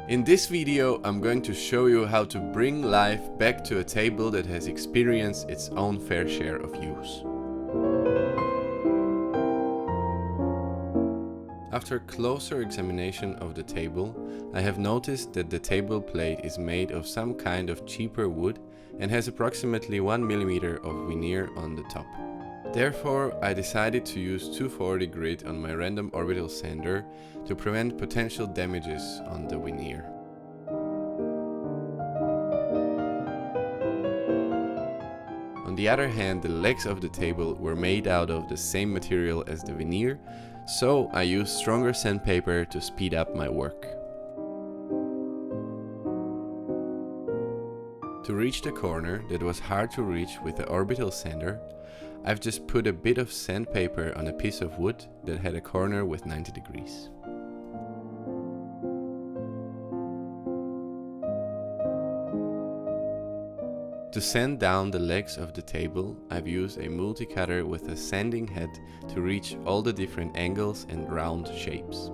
In this video, I'm going to show you how to bring life back to a table that has experienced its own fair share of use. After closer examination of the table, I have noticed that the table plate is made of some kind of cheaper wood and has approximately 1 mm of veneer on the top. Therefore, I decided to use 240 grit on my random orbital sander to prevent potential damages on the veneer. On the other hand, the legs of the table were made out of the same material as the veneer, so I used stronger sandpaper to speed up my work. To reach the corner that was hard to reach with the orbital sander, I've just put a bit of sandpaper on a piece of wood that had a corner with 90 degrees. To sand down the legs of the table, I've used a multi-cutter with a sanding head to reach all the different angles and round shapes.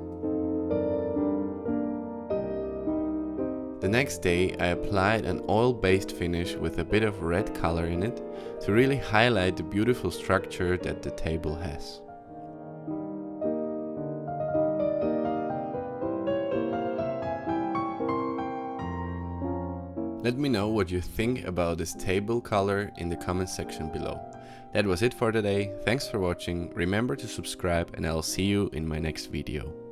The next day, I applied an oil-based finish with a bit of red color in it to really highlight the beautiful structure that the table has. Let me know what you think about this table color in the comment section below. That was it for today. Thanks for watching. Remember to subscribe and I'll see you in my next video.